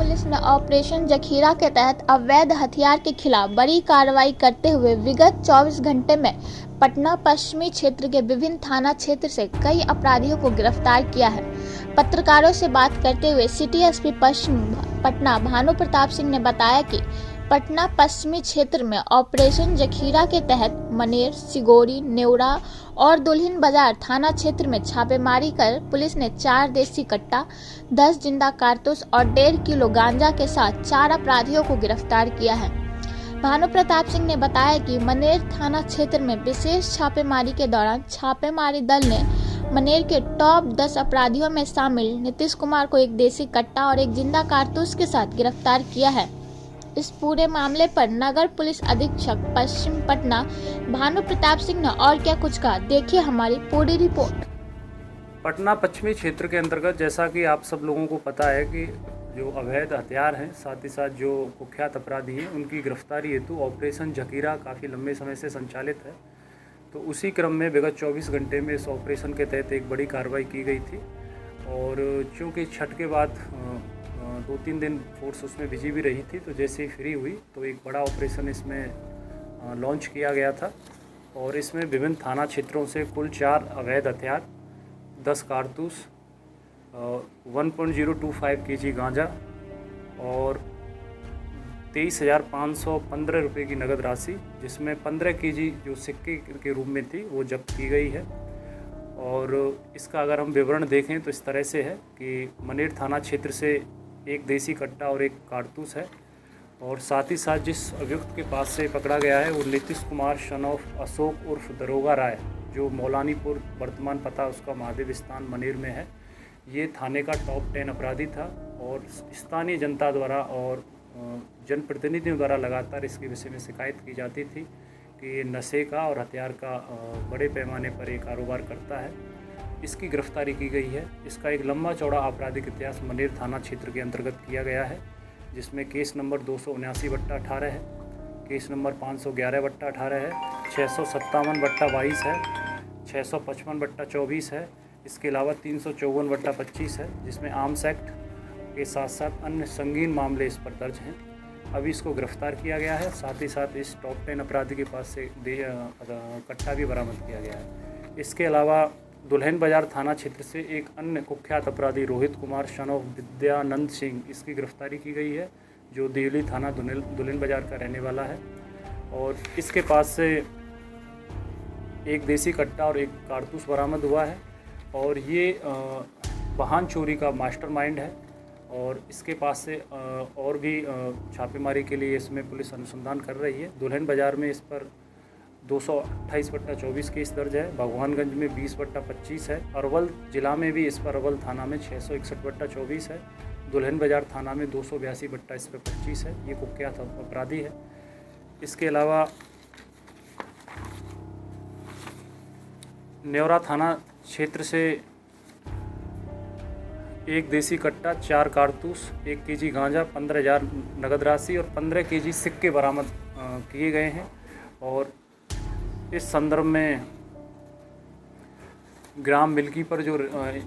Police ने operation जखीरा के तहत अवैध हथियार के खिलाफ बड़ी कार्रवाई करते हुए विगत 24 घंटे में पटना पश्चिमी क्षेत्र के विभिन्न थाना क्षेत्र से कई अपराधियों को गिरफ्तार किया है। पत्रकारों से बात करते हुए सिटी एसपी पश्चिम पटना भानु प्रताप सिंह ने बताया कि पटना पश्चिमी क्षेत्र में ऑपरेशन जखीरा के तहत मनेर, सिगोरी, नेवरा और दुल्हिन बाजार थाना क्षेत्र में छापेमारी कर पुलिस ने 4 देसी कट्टा, 10 जिंदा कारतूस और 1.5 किलो गांजा के साथ 4 अपराधियों को गिरफ्तार किया है। भानु प्रताप सिंह ने बताया कि मनेर थाना क्षेत्र में विशेष छापेमारी के दौरान छापेमारी दल ने मनेर के टॉप 10 अपराधियों में शामिल नीतीश कुमार को 1 देसी कट्टा और 1 जिंदा कारतूस के साथ गिरफ्तार किया है। इस पूरे मामले पर नगर पुलिस अधीक्षक पश्चिम पटना भानु प्रताप सिंह ने और क्या कुछ कहा, देखिए हमारी पूरी रिपोर्ट। पटना पश्चिमी क्षेत्र के अंतर्गत जैसा कि आप सब लोगों को पता है कि जो अवैध हथियार हैं, साथ ही साथ जो कुख्यात अपराधी हैं, उनकी गिरफ्तारी हेतु ऑपरेशन जखीरा काफ़ी लंबे समय से संचालित है। तो उसी क्रम में विगत 24 घंटे में इस ऑपरेशन के तहत एक बड़ी कार्रवाई की गई थी। और चूँकि छठ के बाद 2-3 दिन फोर्स उसमें बिजी भी रही थी, तो जैसे ही फ्री हुई तो एक बड़ा ऑपरेशन इसमें लॉन्च किया गया था। और इसमें विभिन्न थाना क्षेत्रों से कुल 4 अवैध हथियार, 10 कारतूस, 1.025 केजी गांजा और 23,515 रुपये की नगद राशि, जिसमें 15 केजी जो सिक्के के रूप में थी वो जब्त की गई है। और इसका अगर हम विवरण देखें तो इस तरह से है कि मनेर थाना क्षेत्र से 1 देसी कट्टा और 1 कारतूस है। और साथ ही साथ जिस अभियुक्त के पास से पकड़ा गया है वो नीतीश कुमार सन ऑफ अशोक उर्फ दरोगा राय, जो मौलानीपुर, वर्तमान पता उसका महादेव स्थान मनेर में है। ये थाने का टॉप 10 अपराधी था और स्थानीय जनता द्वारा और जनप्रतिनिधियों द्वारा लगातार इसके विषय में शिकायत की जाती थी कि ये नशे का और हथियार का बड़े पैमाने पर ये कारोबार करता है। इसकी गिरफ्तारी की गई है। इसका एक लंबा चौड़ा आपराधिक इतिहास मनेर थाना क्षेत्र के अंतर्गत किया गया है, जिसमें केस नंबर 279/18 है, केस नंबर 511/18 है, 657/22 है, 655/24 है। इसके अलावा 354/25 है, जिसमें आर्म्स एक्ट के साथ साथ अन्य संगीन मामले इस पर दर्ज हैं। अभी इसको गिरफ्तार किया गया है। साथ ही साथ इस टॉप 10 अपराधी के पास से कट्टा भी बरामद किया गया है। इसके अलावा दुल्हिन बाजार थाना क्षेत्र से एक अन्य कुख्यात अपराधी रोहित कुमार सन ऑफ विद्यानंद सिंह, इसकी गिरफ्तारी की गई है, जो देवली थाना दुल्हिन बाजार का रहने वाला है। और इसके पास से 1 देसी कट्टा और 1 कारतूस बरामद हुआ है। और ये वाहन चोरी का मास्टरमाइंड है। और इसके पास से और भी छापेमारी के लिए इसमें पुलिस अनुसंधान कर रही है। दुल्हिन बाजार में इस पर 228/24 केस दर्ज है, भगवानगंज में 20/25 है, अरवल जिला में भी इस पर अरवल थाना में 661/24 है, दुल्हिन बाजार थाना में 282/25 है। ये कुख्यात अपराधी है। इसके अलावा नेवरा थाना क्षेत्र से 1 देसी कट्टा, 4 कारतूस, 1 केजी गांजा, 15,000 नगद राशि और 15 केजी सिक्के बरामद किए गए हैं। और इस संदर्भ में ग्राम मिल्की पर जो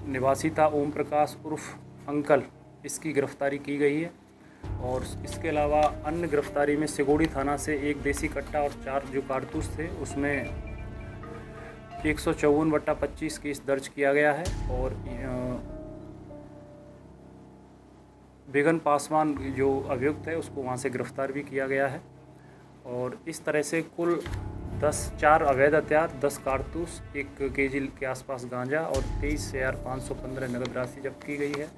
निवासी था ओम प्रकाश उर्फ अंकल, इसकी गिरफ्तारी की गई है। और इसके अलावा अन्य गिरफ्तारी में सिगोड़ी थाना से 1 देसी कट्टा और 4 जो कारतूस थे उसमें 154/25 केस दर्ज किया गया है। और बेगन पासवान जो अभियुक्त है उसको वहाँ से गिरफ्तार भी किया गया है। और इस तरह से कुल 4 अवैध हथियार, 10 कारतूस, 1 केजी के आसपास गांजा और 23,515 नगद राशि जब्त की गई है।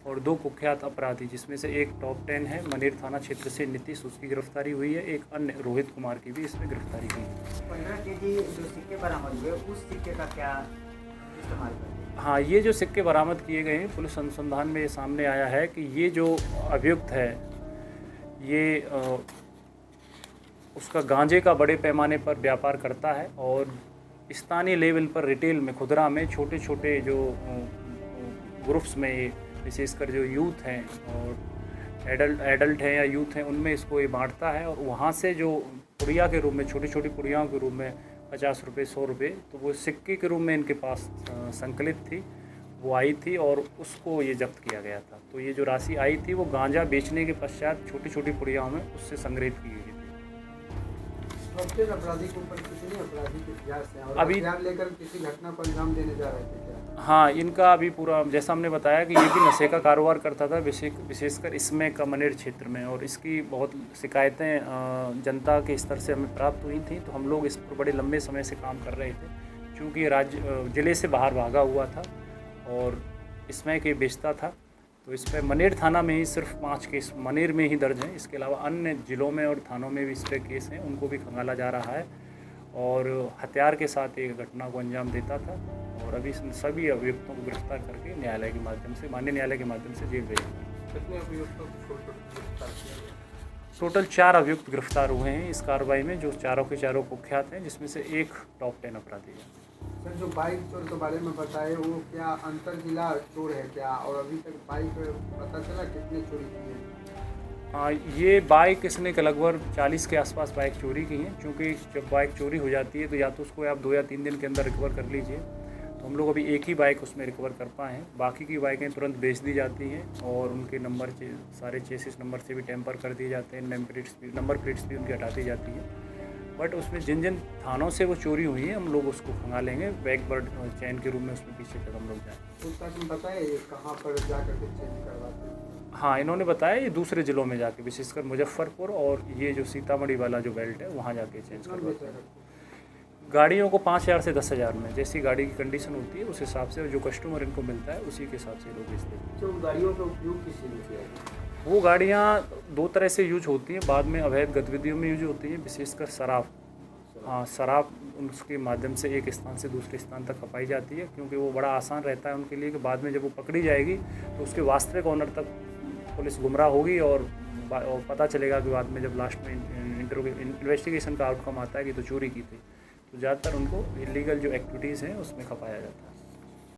और 2 कुख्यात अपराधी, जिसमें से एक टॉप 10 है मनेर थाना क्षेत्र से नीतीश, उसकी गिरफ्तारी हुई है। एक अन्य रोहित कुमार की भी इसमें गिरफ्तारी की है। 15 केजी जो सिक्के बरामद हुए उस सिक्के का क्या इस्तेमाल करते हैं? हाँ, ये जो सिक्के बरामद किए गए हैं, पुलिस अनुसंधान में ये सामने आया है कि ये जो अभियुक्त है ये उसका गांजे का बड़े पैमाने पर व्यापार करता है। और स्थानीय लेवल पर रिटेल में, खुदरा में छोटे छोटे जो ग्रुप्स में, विशेषकर जो यूथ हैं और एडल्ट हैं या यूथ हैं, उनमें इसको ये बांटता है। और वहाँ से जो पुड़िया के रूप में, छोटी छोटी पुड़ियाओं के रूप में 50 रुपये, 100 रुपये, तो वो सिक्के के रूप में इनके पास संकलित थी। वो आई थी और उसको ये जब्त किया गया था। तो ये जो राशि आई थी वो गांजा बेचने के पश्चात छोटी छोटी पुड़ियाओं में उससे संग्रहित की गई थी। अपराधी के ऊपर कितने अपराधी के प्रयास हैं और अभी हथियार लेकर किसी घटना को अंजाम देने जा रहे थे क्या? हाँ, इनका अभी पूरा जैसा हमने बताया कि ये भी नशे का कारोबार करता था, विशेषकर इसमें का मनेर क्षेत्र में, और इसकी बहुत शिकायतें जनता के स्तर से हमें प्राप्त हुई थी। तो हम लोग इस पर बड़े लंबे समय से काम कर रहे थे, क्योंकि ये ज़िले से बाहर भागा हुआ था और इसमें के बेचता था। तो इस पर मनेर थाना में ही सिर्फ 5 केस मनेर में ही दर्ज हैं। इसके अलावा अन्य ज़िलों में और थानों में भी इस पर केस हैं, उनको भी खंगाला जा रहा है और हथियार के साथ एक घटना को अंजाम देता था। और अभी सभी अभियुक्तों को गिरफ्तार करके न्यायालय के माध्यम से, माननीय न्यायालय के माध्यम से जेल भेजा गया। कितने अभियुक्तों को गिरफ्तार किया गया? टोटल 4 अभियुक्त गिरफ्तार हुए हैं इस कार्रवाई में, जो चारों के चारों कुख्यात हैं, जिसमें से एक टॉप 10 अपराधी है। सर, जो बाइक चोर के बारे में बताए वो क्या अंतर जिला चोर है क्या, और अभी तक बाइक पता चला कितने चोरी की है? ये बाइक इसने लगभग 40 के आसपास बाइक चोरी की हैं। क्योंकि जब बाइक चोरी हो जाती है तो या तो उसको आप 2 या 3 दिन के अंदर रिकवर कर लीजिए। तो हम लोग अभी एक ही बाइक उसमें रिकवर कर पाए हैं, बाकी की बाइकें तुरंत बेच दी जाती हैं और उनके नंबर सारे चेसिस नंबर से भी टेम्पर कर दिए जाते हैं, नंबर प्लेट्स भी उनकी हटा दी जाती हैं। बट उसमें जिन जिन थानों से वो चोरी हुई है हम लोग उसको खंगालेंगे, बैकवर्ड चैन के रूप में उसमें पीछे तक हम लोग जाएँ। पूछताछ में बताया ये कहाँ पर जाकर के चेंज करवाते हैं? हाँ, इन्होंने बताया ये दूसरे ज़िलों में जाके, विशेषकर मुजफ्फरपुर और ये जो सीतामढ़ी वाला जो बेल्ट है वहाँ जाके चेंज करवाते हैं। गाड़ियों को 5,000 से 10,000 में, जैसी गाड़ी की कंडीशन होती है उस हिसाब से, जो कस्टमर इनको मिलता है उसी के हिसाब से लोग बेचते हैं। तो गाड़ियों का उपयोग किस लिए किया है? वो गाड़ियाँ 2 तरह से यूज होती हैं, बाद में अवैध गतिविधियों में यूज होती हैं, विशेषकर शराब। हाँ, शराब उसके माध्यम से एक स्थान से दूसरे स्थान तक खपाई जाती है, क्योंकि वो बड़ा आसान रहता है उनके लिए कि बाद में जब वो पकड़ी जाएगी तो उसके वास्तविक ऑनर तक पुलिस गुमराह होगी और पता चलेगा कि बाद में जब लास्ट में इन्वेस्टिगेशन का आउटकम आता है कि तो चोरी की थी। तो ज़्यादातर उनको इलीगल जो एक्टिविटीज़ हैं उसमें खपाया जाता है।